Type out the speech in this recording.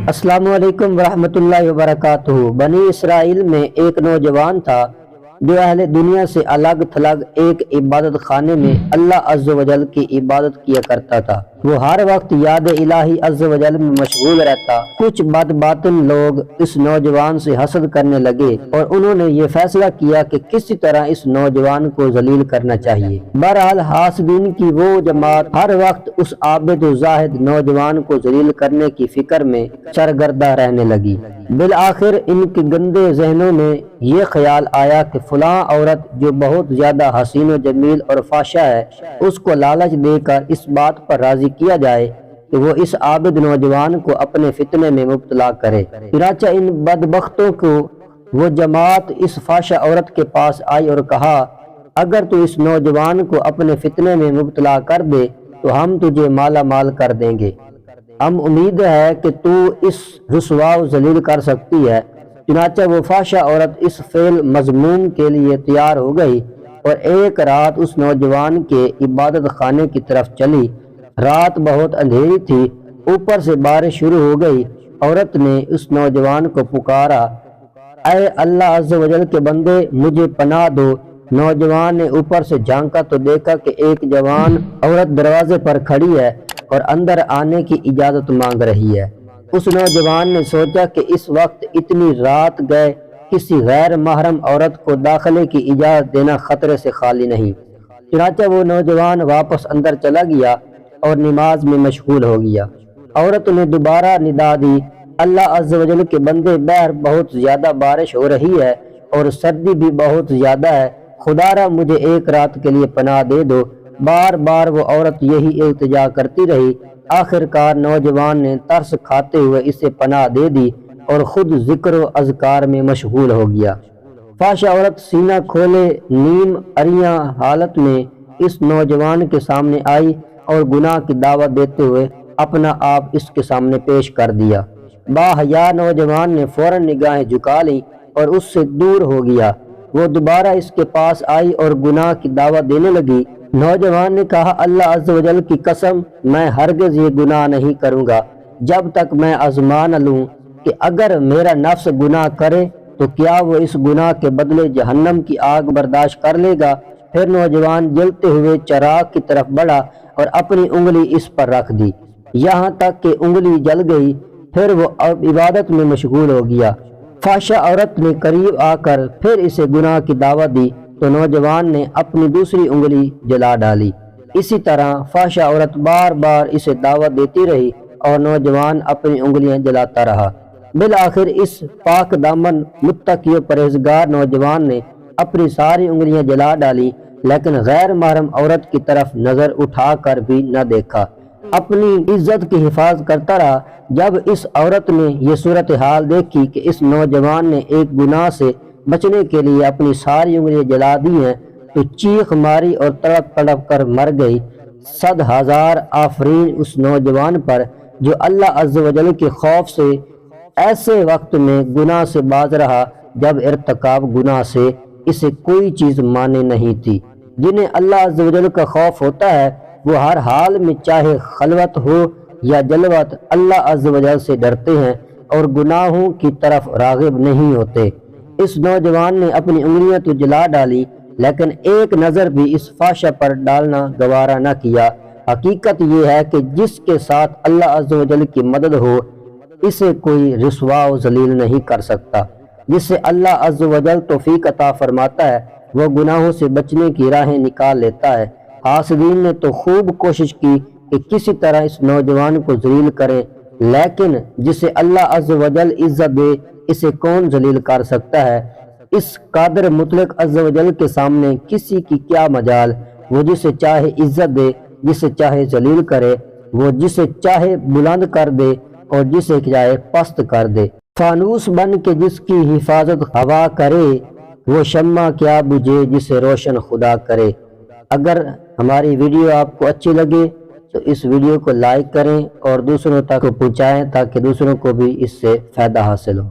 السلام علیکم ورحمۃ اللہ وبرکاتہ۔ بنی اسرائیل میں ایک نوجوان تھا جو اہل دنیا سے الگ تھلگ ایک عبادت خانے میں اللہ عز و جل کی عبادت کیا کرتا تھا۔ وہ ہر وقت یاد الہی عز و جل میں مشغول رہتا۔ کچھ بد باطن لوگ اس نوجوان سے حسد کرنے لگے اور انہوں نے یہ فیصلہ کیا کہ کسی طرح اس نوجوان کو ذلیل کرنا چاہیے۔ بہرحال حاسدین کی وہ جماعت ہر وقت اس عابد و زاہد نوجوان کو ذلیل کرنے کی فکر میں سرگردہ رہنے لگی۔ بالآخر ان کے گندے ذہنوں میں یہ خیال آیا کہ فلاں عورت جو بہت زیادہ حسین و جمیل اور فاشا ہے، اس کو لالچ دے کر اس بات پر راضی کیا جائے کہ وہ اس عابد نوجوان کو اپنے فتنے میں مبتلا کرے۔ چنانچہ ان بدبختوں کو وہ جماعت اس فاشا عورت کے پاس آئی اور کہا، اگر تو اس نوجوان کو اپنے فتنے میں مبتلا کر دے تو ہم تجھے مالا مال کر دیں گے۔ ہم امید ہے کہ تو اس رسوا و ذلیل کر سکتی ہے۔ چنانچہ وہ فاشا عورت اس فعل مذموم کے لیے تیار ہو گئی اور ایک رات اس نوجوان کے عبادت خانے کی طرف چلی۔ رات بہت اندھیری تھی، اوپر سے بارش شروع ہو گئی۔ عورت نے اس نوجوان کو پکارا، اے اللہ عز و جل کے بندے، مجھے پناہ دو۔ نوجوان نے اوپر سے جھانکا تو دیکھا کہ ایک جوان عورت دروازے پر کھڑی ہے اور اندر آنے کی اجازت مانگ رہی ہے۔ اس نوجوان نے سوچا کہ اس وقت اتنی رات گئے کسی غیر محرم عورت کو داخلے کی اجازت دینا خطرے سے خالی نہیں۔ چنانچہ وہ نوجوان واپس اندر چلا گیا اور نماز میں مشغول ہو گیا۔ عورت نے دوبارہ ندا دی، اللہ عز و جل کے بندے، باہر بہت زیادہ بارش ہو رہی ہے اور سردی بھی بہت زیادہ ہے، خدا را مجھے ایک رات کے لیے پناہ دے دو۔ بار بار وہ عورت یہی التجا کرتی رہی۔ آخر کار نوجوان نے ترس کھاتے ہوئے اسے پناہ دے دی اور خود ذکر و اذکار میں مشغول ہو گیا۔ فاشا عورت سینہ کھولے نیم اریاں حالت میں اس نوجوان کے سامنے آئی اور گناہ کی دعوت دیتے ہوئے اپنا آپ اس کے سامنے پیش کر دیا۔ باحیا نوجوان نے فوراً نگاہیں جھکا لی اور اس سے دور ہو گیا۔ وہ دوبارہ اس کے پاس آئی اور گناہ کی دعوت دینے لگی۔ نوجوان نے کہا، اللہ عز و جل کی قسم، میں ہرگز یہ گناہ نہیں کروں گا جب تک میں آزما نہ لوں کہ اگر میرا نفس گناہ کرے تو کیا وہ اس گناہ کے بدلے جہنم کی آگ برداشت کر لے گا۔ پھر نوجوان جلتے ہوئے چراغ کی طرف بڑھا اور اپنی انگلی اس پر رکھ دی، یہاں تک کہ انگلی جل گئی۔ پھر وہ عبادت میں مشغول ہو گیا۔ فاشا عورت نے قریب آ کر پھر اسے گناہ کی دعوت دی تو نوجوان نے اپنی دوسری انگلی جلا ڈالی۔ اسی طرح فاشا عورت بار بار اسے دعوت دیتی رہی اور نوجوان اپنی انگلیاں جلاتا رہا۔ بالآخر اس پاک دامن متقی و پرہیزگار نوجوان نے اپنی ساری انگلیاں جلا ڈالی، لیکن غیر محرم عورت کی طرف نظر اٹھا کر بھی نہ دیکھا۔ اپنی عزت کی حفاظت کرتا رہا۔ جب اس عورت نے یہ صورتحال دیکھی کہ اس نوجوان نے ایک گناہ سے بچنے کے لیے اپنی ساری انگلیاں جلا دی ہیں تو چیخ ماری اور تڑپ تڑپ کر مر گئی۔ 100,000 آفرین اس نوجوان پر جو اللہ عز و جل کے خوف سے ایسے وقت میں گناہ سے باز رہا جب ارتکاب گناہ سے اسے کوئی چیز مانے نہیں تھی۔ جنہیں اللہ عز و جل کا خوف ہوتا ہے وہ ہر حال میں چاہے خلوت ہو یا جلوت اللہ عز و جل سے ڈرتے ہیں اور گناہوں کی طرف راغب نہیں ہوتے۔ اس نوجوان نے اپنی انگلیاں تو جلا ڈالی لیکن ایک نظر بھی اس فاشا پر ڈالنا گوارا نہ کیا۔ حقیقت یہ ہے کہ جس کے ساتھ اللہ عز و جل کی مدد ہو اسے کوئی رسوا و ذلیل نہیں کر سکتا۔ جس سے اللہ عز و جل توفیق عطا فرماتا ہے وہ گناہوں سے بچنے کی راہیں نکال لیتا ہے۔ حاسدین نے تو خوب کوشش کی کہ کسی طرح اس نوجوان کو ذلیل کریں، لیکن جسے اللہ عز و جل عزت دے اسے کون ذلیل کر سکتا ہے۔ اس قادر مطلق عز و جل کے سامنے کسی کی کیا مجال۔ وہ جسے چاہے عزت دے، جسے چاہے ذلیل کرے، وہ جسے چاہے بلند کر دے اور جسے چاہے پست کر دے۔ فانوس بن کے جس کی حفاظت ہوا کرے، وہ شمع کیا بجھے جسے روشن خدا کرے۔ اگر ہماری ویڈیو آپ کو اچھی لگے تو اس ویڈیو کو لائک کریں اور دوسروں تک پہنچائیں تاکہ دوسروں کو بھی اس سے فائدہ حاصل ہو۔